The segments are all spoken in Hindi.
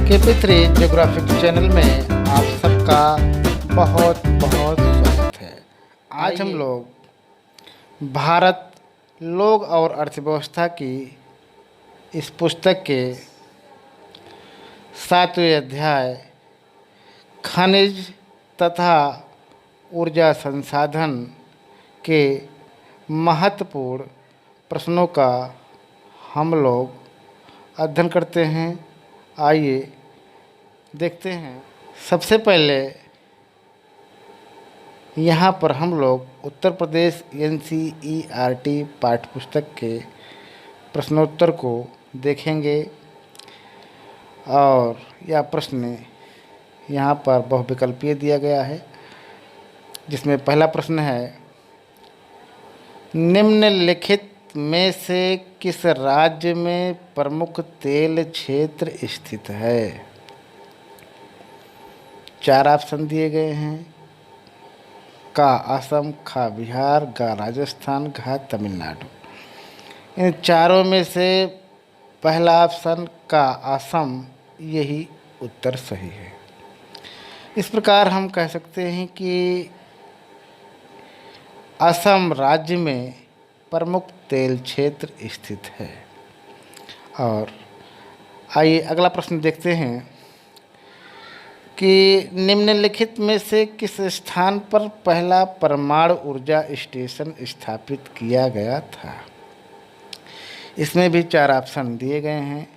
KP3 ज्योग्राफिक चैनल में आप सबका बहुत बहुत स्वागत है। आज हम लोग भारत लोग और अर्थव्यवस्था की इस पुस्तक के 7वें अध्याय खनिज तथा ऊर्जा संसाधन के महत्वपूर्ण प्रश्नों का हम लोग अध्ययन करते हैं। आइए देखते हैं। सबसे पहले यहाँ पर हम लोग उत्तर प्रदेश NCERT पाठ्यपुस्तक के प्रश्नोत्तर को देखेंगे और यह प्रश्न यहाँ पर बहुविकल्पीय दिया गया है, जिसमें पहला प्रश्न है, निम्नलिखित में से किस राज्य में प्रमुख तेल क्षेत्र स्थित है? 4 ऑप्शन दिए गए हैं। का असम, खा बिहार, गा राजस्थान, घा तमिलनाडु। इन चारों में से पहला ऑप्शन का असम यही उत्तर सही है। इस प्रकार हम कह सकते हैं कि असम राज्य में प्रमुख तेल क्षेत्र स्थित है। और आइए अगला प्रश्न देखते हैं कि निम्नलिखित में से किस स्थान पर पहला परमाणु ऊर्जा स्टेशन स्थापित किया गया था? इसमें भी 4 ऑप्शन दिए गए हैं।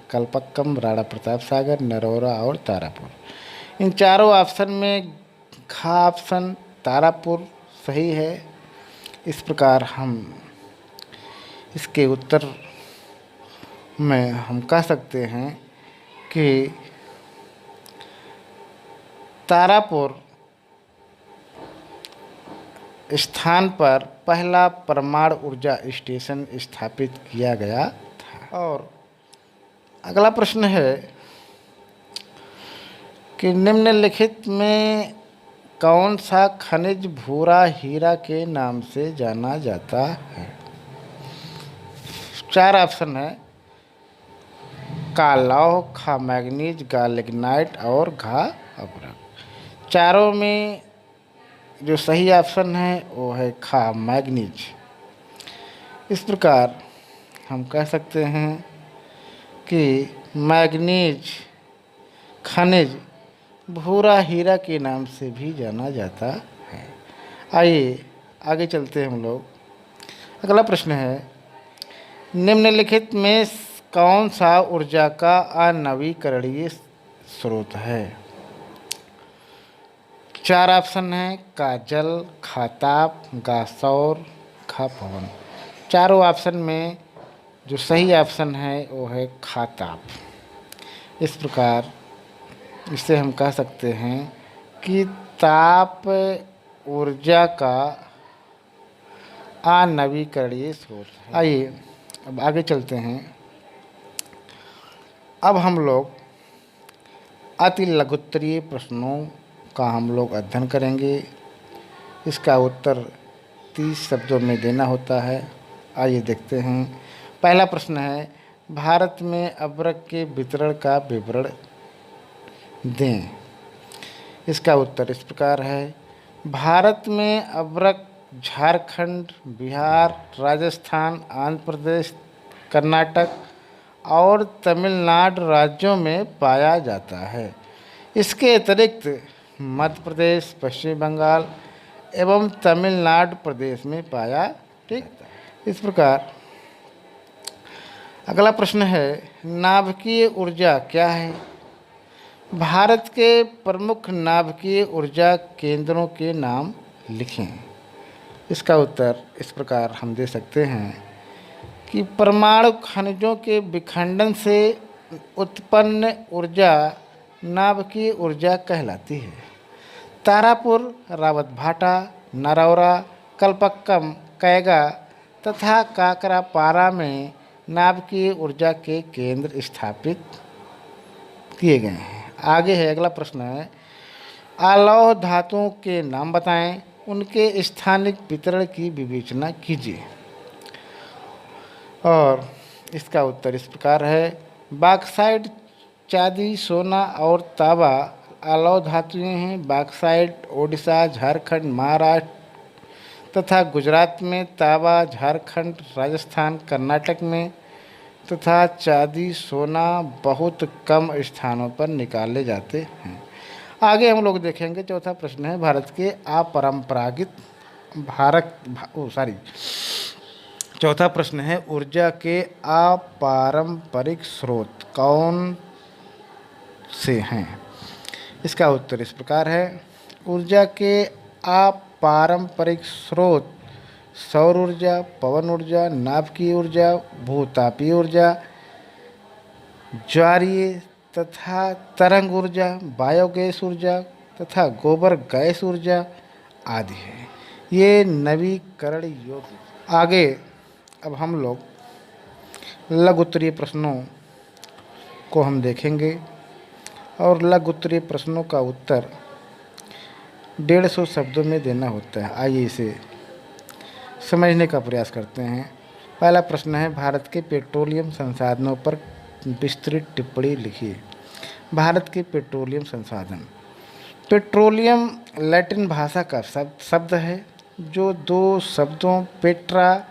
कलपक्कम, राणा प्रताप सागर, नरौरा और तारापुर। इन चारों ऑप्शन में घा ऑप्शन तारापुर सही है। इस प्रकार हम इसके उत्तर में हम कह सकते हैं कि तारापुर स्थान पर पहला परमाणु ऊर्जा स्टेशन स्थापित किया गया था। और अगला प्रश्न है कि निम्नलिखित में कौन सा खनिज भूरा हीरा के नाम से जाना जाता है? 4 ऑप्शन है। का लौह, खा मैग्नीज, गा लिग्नाइट और घा अभ्रक। चारों में जो सही ऑप्शन है वो है खा मैग्नीज। इस प्रकार हम कह सकते हैं कि मैग्नीज खनिज भूरा हीरा के नाम से भी जाना जाता है। आइए आगे चलते हैं हम लोग। अगला प्रश्न है, निम्नलिखित में कौन सा ऊर्जा का अनवीकरणीय स्रोत है? 4 ऑप्शन हैं। का जल, खा ताप, गा सौर, खा पवन। चारों ऑप्शन में जो सही ऑप्शन है वो है खा ताप। इस प्रकार इससे हम कह सकते हैं कि ताप ऊर्जा का अनवीकरणीय स्रोत है। आइए अब आगे चलते हैं। अब हम लोग अति लघुत्तरीय प्रश्नों का हम लोग अध्ययन करेंगे। इसका उत्तर 30 शब्दों में देना होता है। आइए देखते हैं। पहला प्रश्न है, भारत में अभ्रक के वितरण का विवरण दें। इसका उत्तर इस प्रकार है, भारत में अभ्रक झारखंड, बिहार, राजस्थान, आंध्र प्रदेश, कर्नाटक और तमिलनाडु राज्यों में पाया जाता है। इसके अतिरिक्त मध्य प्रदेश, पश्चिम बंगाल एवं तमिलनाडु प्रदेश में पाया जाता है। इस प्रकार अगला प्रश्न है, नाभिकीय ऊर्जा क्या है? भारत के प्रमुख नाभिकीय ऊर्जा केंद्रों के नाम लिखें। इसका उत्तर इस प्रकार हम दे सकते हैं कि परमाणु खनिजों के विखंडन से उत्पन्न ऊर्जा नाभिकीय ऊर्जा कहलाती है। तारापुर, रावतभाटा, नरौरा, कलपक्कम, कैगा तथा काकरापारा में नाभिकीय ऊर्जा के केंद्र स्थापित किए गए हैं। आगे है अगला प्रश्न है, अलौह धातुओं के नाम बताएं, उनके स्थानिक वितरण की विवेचना कीजिए। और इसका उत्तर इस प्रकार है, बॉक्साइट चांदी, सोना और तांबा अलौह धातुएं हैं। बॉक्साइट ओडिशा, झारखंड, महाराष्ट्र तथा गुजरात में, तांबा झारखंड, राजस्थान, कर्नाटक में तथा चांदी, सोना बहुत कम स्थानों पर निकाले जाते हैं। आगे हम लोग देखेंगे। चौथा प्रश्न है, भारत के अपरंपरागत चौथा प्रश्न है, ऊर्जा के अपारंपरिक स्रोत कौन से हैं? इसका उत्तर इस प्रकार है। ऊर्जा के अपारंपरिक स्रोत सौर ऊर्जा, पवन ऊर्जा, नाभिकीय ऊर्जा, भूतापीय ऊर्जा, ज्वारीय तथा तरंग ऊर्जा, बायोगैस ऊर्जा तथा गोबर गैस ऊर्जा आदि है। ये नवीकरण योग्य। आगे अब हम लोग लघु उत्तरीय प्रश्नों को हम देखेंगे और लघु उत्तरीय प्रश्नों का उत्तर 150 शब्दों में देना होता है। आइए इसे समझने का प्रयास करते हैं। पहला प्रश्न है, भारत के पेट्रोलियम संसाधनों पर विस्तृत टिप्पणी लिखिए। भारत के पेट्रोलियम संसाधन। पेट्रोलियम लैटिन भाषा का शब्द है जो दो शब्दों पेट्रा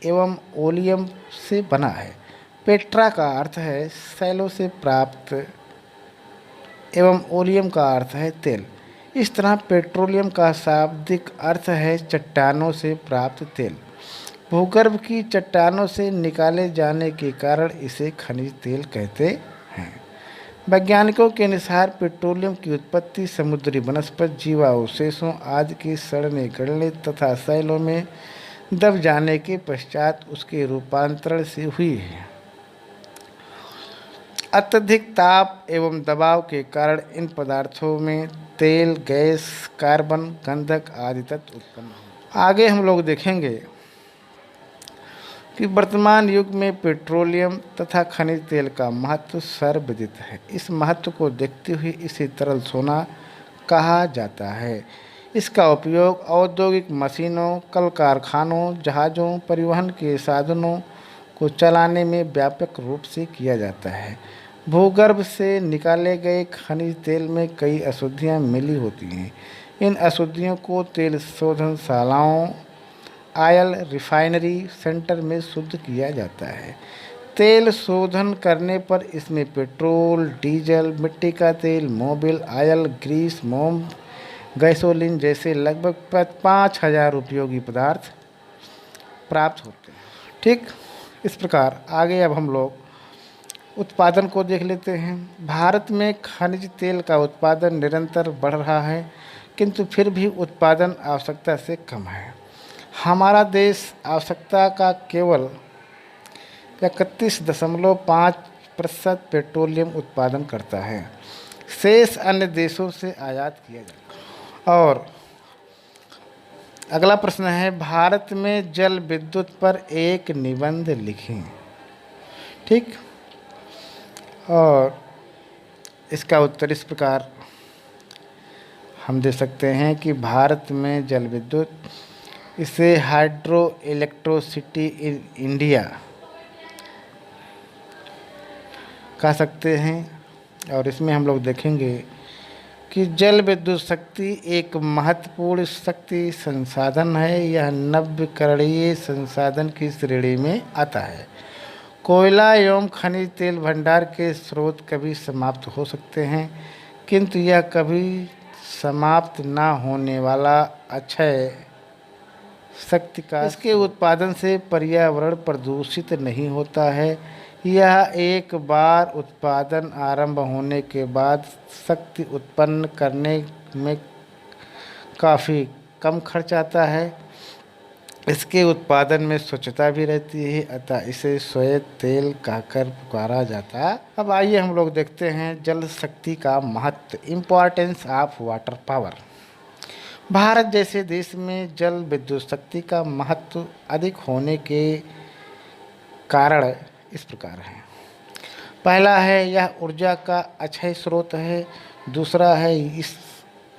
एवं ओलियम से बना है। पेट्रा का अर्थ है शैलों से प्राप्त एवं ओलियम का अर्थ है तेल। इस तरह पेट्रोलियम का शाब्दिक अर्थ है चट्टानों से प्राप्त तेल। भूगर्भ की चट्टानों से निकाले जाने के कारण इसे खनिज तेल कहते हैं। वैज्ञानिकों के अनुसार पेट्रोलियम की उत्पत्ति समुद्री वनस्पति जीवावशेषों आदि के सड़ने गलने तथा शैलों में दब जाने के पश्चात उसके रूपांतरण से हुई है। अत्यधिक ताप एवं दबाव के कारण इन पदार्थों में तेल, गैस, कार्बन, गंधक आदि तत्व उत्पन्न होते हैं। आगे हम लोग देखेंगे कि वर्तमान युग में पेट्रोलियम तथा खनिज तेल का महत्व सर्वविदित है। इस महत्व को देखते हुए इसे तरल सोना कहा जाता है। इसका उपयोग औद्योगिक मशीनों, कल कारखानों, जहाज़ों, परिवहन के साधनों को चलाने में व्यापक रूप से किया जाता है। भूगर्भ से निकाले गए खनिज तेल में कई अशुद्धियाँ मिली होती हैं। इन अशुद्धियों को तेल शोधनशालाओं, ऑयल रिफाइनरी सेंटर में शुद्ध किया जाता है। तेल शोधन करने पर इसमें पेट्रोल, डीजल, मिट्टी का तेल, मोबिल ऑयल, ग्रीस, मोम, गैसोलीन जैसे लगभग 5000 उपयोगी पदार्थ प्राप्त होते हैं। ठीक इस प्रकार आगे अब हम लोग उत्पादन को देख लेते हैं। भारत में खनिज तेल का उत्पादन निरंतर बढ़ रहा है, किंतु फिर भी उत्पादन आवश्यकता से कम है। हमारा देश आवश्यकता का केवल 31.5% पेट्रोलियम उत्पादन करता है। शेष अन्य देशों से आयात किया जाता है। और अगला प्रश्न है, भारत में जल विद्युत पर एक निबंध लिखें। ठीक, और इसका उत्तर इस प्रकार हम दे सकते हैं कि भारत में जल विद्युत, इसे हाइड्रो इलेक्ट्रिसिटी इन इंडिया कह सकते हैं। और इसमें हम लोग देखेंगे कि जल विद्युत शक्ति एक महत्वपूर्ण शक्ति संसाधन है। यह नवीकरणीय संसाधन की श्रेणी में आता है। कोयला एवं खनिज तेल भंडार के स्रोत कभी समाप्त हो सकते हैं, किंतु यह कभी समाप्त ना होने वाला अक्षय शक्ति का इसके उत्पादन से पर्यावरण प्रदूषित नहीं होता है। यह एक बार उत्पादन आरंभ होने के बाद शक्ति उत्पन्न करने में काफ़ी कम खर्च आता है। इसके उत्पादन में स्वच्छता भी रहती है, अतः इसे श्वेत तेल कहकर पुकारा जाता है। अब आइए हम लोग देखते हैं जल शक्ति का महत्व, importance of water power. Bharat जैसे देश में जल विद्युत शक्ति का महत्व अधिक होने के कारण इस प्रकार है। पहला है, यह ऊर्जा का अक्षय स्रोत है। दूसरा है, इस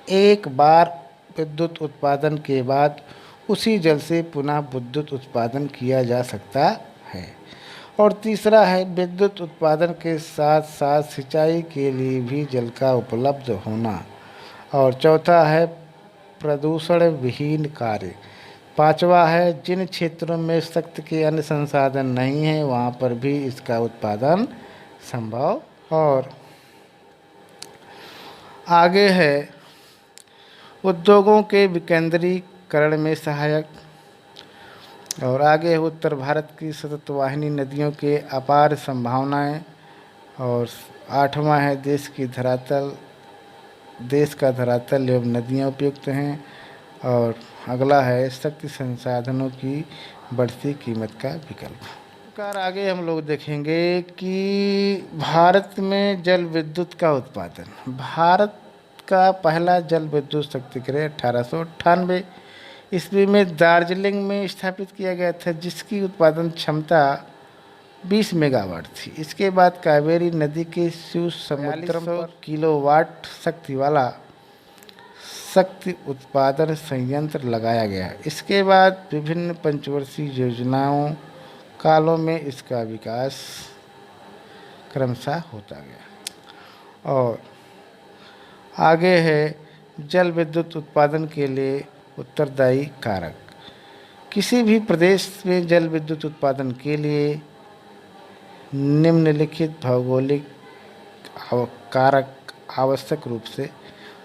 एक बार विद्युत उत्पादन के बाद उसी जल से पुनः विद्युत उत्पादन किया जा सकता है। और तीसरा है विद्युत उत्पादन के साथ साथ सिंचाई के लिए भी जल का उपलब्ध होना। और चौथा है प्रदूषण विहीन कार्य। पांचवा है जिन क्षेत्रों में सख्त के अन्य संसाधन नहीं हैं वहाँ पर भी इसका उत्पादन संभव। और आगे है उद्योगों के विकेंद्रीकरण में सहायक। और आगे है उत्तर भारत की सतत वाहिनी नदियों के अपार संभावनाएं। और आठवां है देश का धरातल एवं नदियाँ उपयुक्त हैं। और अगला है शक्ति संसाधनों की बढ़ती कीमत का विकल्प। प्रकार आगे हम लोग देखेंगे कि भारत में जल विद्युत का उत्पादन। भारत का पहला जल विद्युत शक्ति गृह 1898 ईस्वी में दार्जिलिंग में स्थापित किया गया था, जिसकी उत्पादन क्षमता 20 मेगावाट थी। इसके बाद कावेरी नदी के शिव समुद्रम पर किलोवाट शक्ति वाला शक्ति उत्पादन संयंत्र लगाया गया। इसके बाद विभिन्न पंचवर्षीय योजनाओं कालों में इसका विकास क्रमशः होता गया। और आगे है जल विद्युत उत्पादन के लिए उत्तरदायी कारक। किसी भी प्रदेश में जल विद्युत उत्पादन के लिए निम्नलिखित भौगोलिक कारक आवश्यक रूप से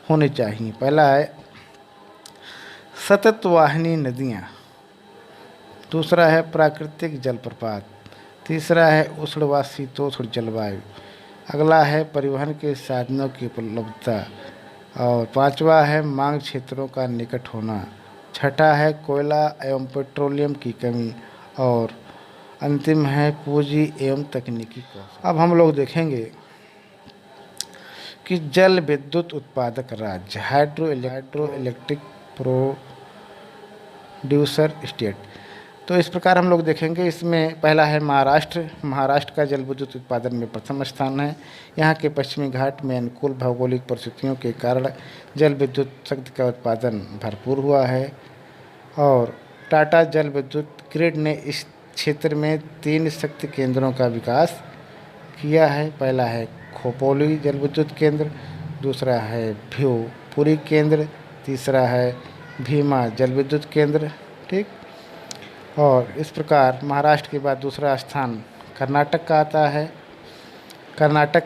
होने चाहिए। पहला है सतत वाहिनी नदियाँ। दूसरा है प्राकृतिक जलप्रपात। तीसरा है उष्ण व शीतोष्ण जलवायु। अगला है परिवहन के साधनों की उपलब्धता। और पांचवा है मांग क्षेत्रों का निकट होना। छठा है कोयला एवं पेट्रोलियम की कमी। और अंतिम है पूंजी एवं तकनीकी कौशल। अब हम लोग देखेंगे कि जल विद्युत उत्पादक राज्य हाइड्रो इलेक्ट्रिक प्रोड्यूसर स्टेट। तो इस प्रकार हम लोग देखेंगे। इसमें पहला है महाराष्ट्र। महाराष्ट्र का जल विद्युत उत्पादन में प्रथम स्थान है। यहाँ के पश्चिमी घाट में अनुकूल भौगोलिक परिस्थितियों के कारण जल विद्युत शक्ति का उत्पादन भरपूर हुआ है। और टाटा जल विद्युत ग्रिड ने इस क्षेत्र में 3 शक्ति केंद्रों का विकास किया है। पहला है खोपोली जल विद्युत केंद्र, दूसरा है भिवपुरी केंद्र, तीसरा है भीमा जल विद्युत केंद्र। ठीक। और इस प्रकार महाराष्ट्र के बाद दूसरा स्थान कर्नाटक का आता है। कर्नाटक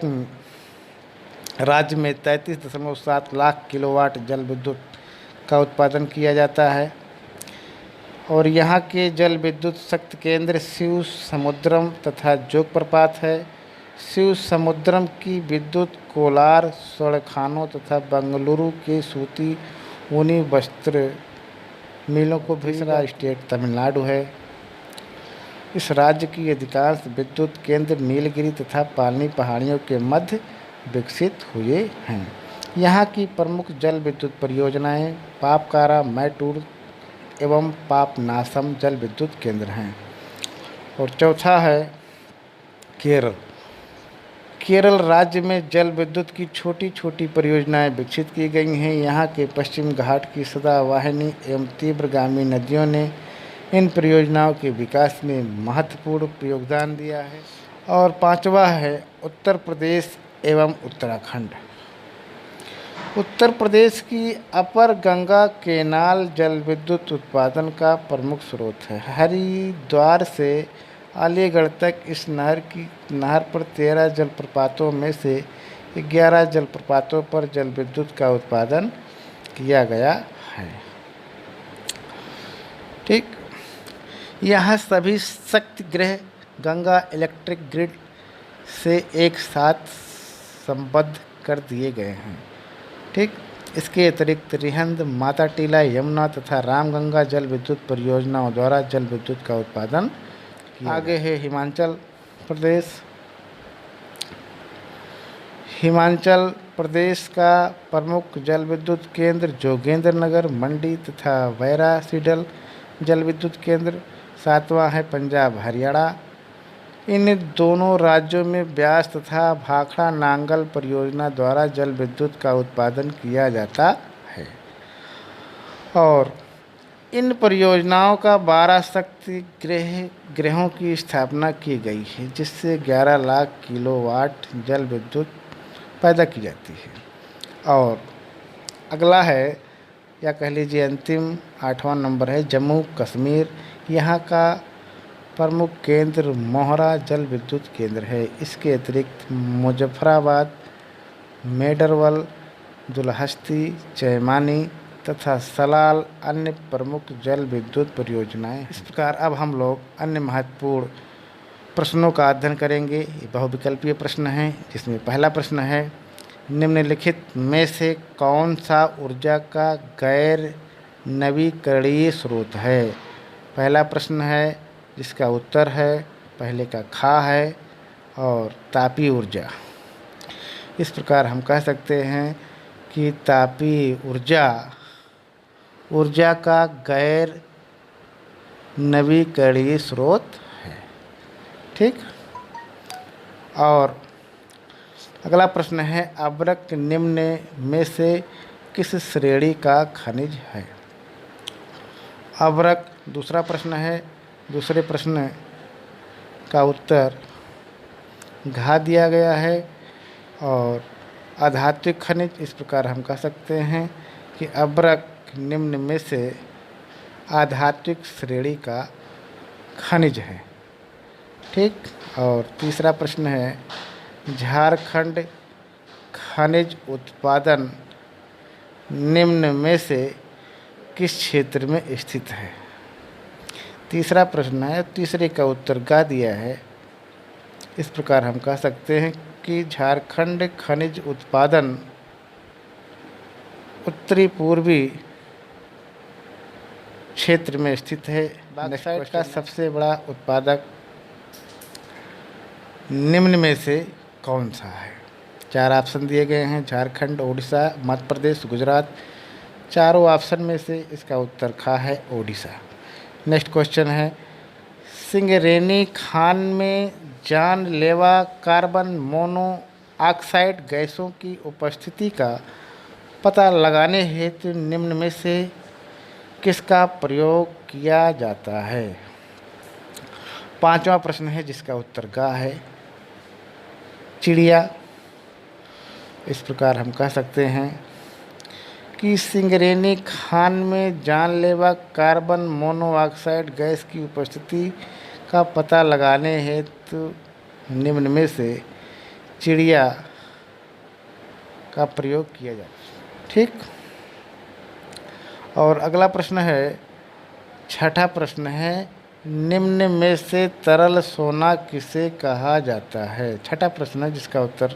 राज्य में 33.7 लाख किलोवाट जल विद्युत का उत्पादन किया जाता है। और यहाँ के जल विद्युत शक्ति केंद्र शिव समुद्रम तथा जोग प्रपात है। शिव समुद्रम की विद्युत कोलार स्वर्ण तथा बंगलुरु के सूती ऊनी वस्त्र मिलों को तीसरा स्टेट तमिलनाडु है। इस राज्य की अधिकांश विद्युत केंद्र नीलगिरी तथा पालनी पहाड़ियों के मध्य विकसित हुए हैं। यहाँ की प्रमुख जल विद्युत परियोजनाएं पापकारा मैटूर एवं पापनासम जल विद्युत केंद्र हैं। और चौथा है केरल। केरल राज्य में जल विद्युत की छोटी छोटी परियोजनाएं विकसित की गई हैं। यहाँ के पश्चिम घाट की सदावाहिनी एवं तीव्रगामी नदियों ने इन परियोजनाओं के विकास में महत्वपूर्ण योगदान दिया है। और पांचवा है उत्तर प्रदेश एवं उत्तराखंड। उत्तर प्रदेश की अपर गंगा केनाल जल विद्युत उत्पादन का प्रमुख स्रोत है। हरिद्वार से अलीगढ़ तक इस नहर पर 13 जलप्रपातों में से 11 जलप्रपातों पर जल विद्युत का उत्पादन किया गया है। ठीक। यहाँ सभी शक्ति गृह गंगा इलेक्ट्रिक ग्रिड से एक साथ संबद्ध कर दिए गए हैं। ठीक। इसके अतिरिक्त रिहंद, माता टीला, यमुना तथा रामगंगा जल विद्युत परियोजनाओं द्वारा जल विद्युत का उत्पादन। आगे है हिमाचल प्रदेश। हिमाचल प्रदेश का प्रमुख जल विद्युत केंद्र जोगेंद्र नगर, मंडी तथा वैरा सीडल जल विद्युत केंद्र। सातवां है पंजाब हरियाणा। इन दोनों राज्यों में ब्यास तथा भाखड़ा नांगल परियोजना द्वारा जल विद्युत का उत्पादन किया जाता है। और इन परियोजनाओं का 12 शक्ति गृहों की स्थापना की गई है, जिससे 11 लाख किलोवाट जल विद्युत पैदा की जाती है। और अगला है, या कह लीजिए अंतिम 8वां नंबर है जम्मू कश्मीर। यहाँ का प्रमुख केंद्र मोहरा जल विद्युत केंद्र है। इसके अतिरिक्त मुजफ्फराबाद, मेडरवल, दुलहस्ती, चैमानी तथा सलाल अन्य प्रमुख जल विद्युत परियोजनाएं। इस प्रकार अब हम लोग अन्य महत्वपूर्ण प्रश्नों का अध्ययन करेंगे। ये बहुविकल्पीय प्रश्न हैं, जिसमें पहला प्रश्न है, निम्नलिखित में से कौन सा ऊर्जा का गैर नवीकरणीय स्रोत है? पहला प्रश्न है जिसका उत्तर है पहले का खा है और तापीय ऊर्जा। इस प्रकार हम कह सकते हैं कि तापीय ऊर्जा का गैर नवीकरणीय स्रोत है। ठीक। और अगला प्रश्न है, अभ्रक निम्न में से किस श्रेणी का खनिज है? अभ्रक दूसरा प्रश्न है। दूसरे प्रश्न का उत्तर घा दिया गया है। और अधात्विक खनिज, इस प्रकार हम कह सकते हैं कि अभ्रक निम्न में से आधात्विक श्रेणी का खनिज है। ठीक। और तीसरा प्रश्न है, झारखंड खनिज उत्पादन निम्न में से किस क्षेत्र में स्थित है? तीसरा प्रश्न है, तीसरे का उत्तर गा दिया है। इस प्रकार हम कह सकते हैं कि झारखंड खनिज उत्पादन उत्तरी पूर्वी क्षेत्र में स्थित है। बॉक्साइट का सबसे बड़ा उत्पादक निम्न में से कौन सा है? 4 ऑप्शन दिए गए हैं, झारखंड, ओडिशा, मध्य प्रदेश, गुजरात। चारों ऑप्शन में से इसका उत्तर खा है, ओडिशा। नेक्स्ट क्वेश्चन है, सिंगरेनी खान में जानलेवा कार्बन मोनोऑक्साइड गैसों की उपस्थिति का पता लगाने हेतु निम्न में से किसका प्रयोग किया जाता है? 5वां प्रश्न है जिसका उत्तर गा है, चिड़िया। इस प्रकार हम कह सकते हैं कि सिंगरेनी खान में जानलेवा कार्बन मोनोऑक्साइड गैस की उपस्थिति का पता लगाने हेतु निम्न में से चिड़िया का प्रयोग किया जाता है। ठीक। और अगला प्रश्न है, छठा प्रश्न है, निम्न में से तरल सोना किसे कहा जाता है? छठा प्रश्न है जिसका उत्तर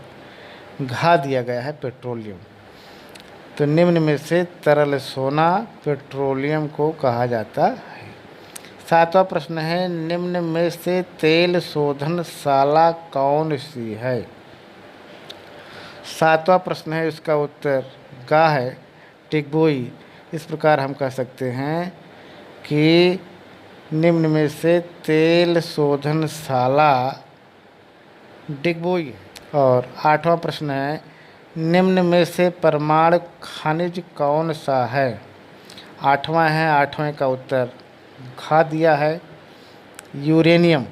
घा दिया गया है, पेट्रोलियम। तो निम्न में से तरल सोना पेट्रोलियम को कहा जाता है। 7वां प्रश्न है, निम्न में से तेल शोधनशाला कौन सी है? 7वां प्रश्न है, इसका उत्तर गा है, डिगबोई। इस प्रकार हम कह सकते हैं कि निम्न में से तेल शोधनशाला डिगबोई है। और 8वां प्रश्न है, निम्न में से परमाणु खनिज कौन सा है? 8वां है, 8वें का उत्तर खा दिया है, यूरेनियम।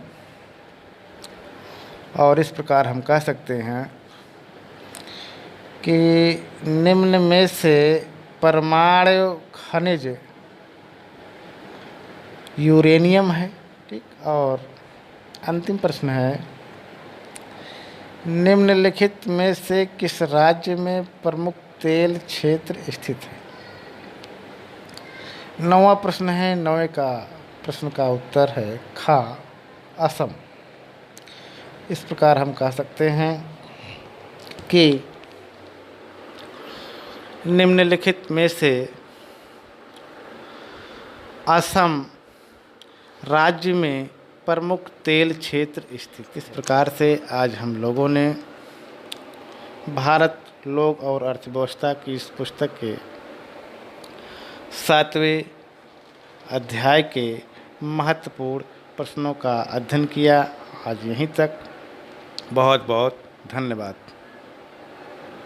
और इस प्रकार हम कह सकते हैं कि निम्न में से परमाणु खनिज यूरेनियम है। ठीक। और अंतिम प्रश्न है, निम्नलिखित में से किस राज्य में प्रमुख तेल क्षेत्र स्थित है? 9वां प्रश्न है, 9वें का प्रश्न का उत्तर है खा, असम। इस प्रकार हम कह सकते हैं कि निम्नलिखित में से असम राज्य में प्रमुख तेल क्षेत्र स्थित। इस प्रकार से आज हम लोगों ने भारत, लोक और अर्थव्यवस्था की इस पुस्तक के 7वें अध्याय के महत्वपूर्ण प्रश्नों का अध्ययन किया। आज यहीं तक। बहुत बहुत धन्यवाद।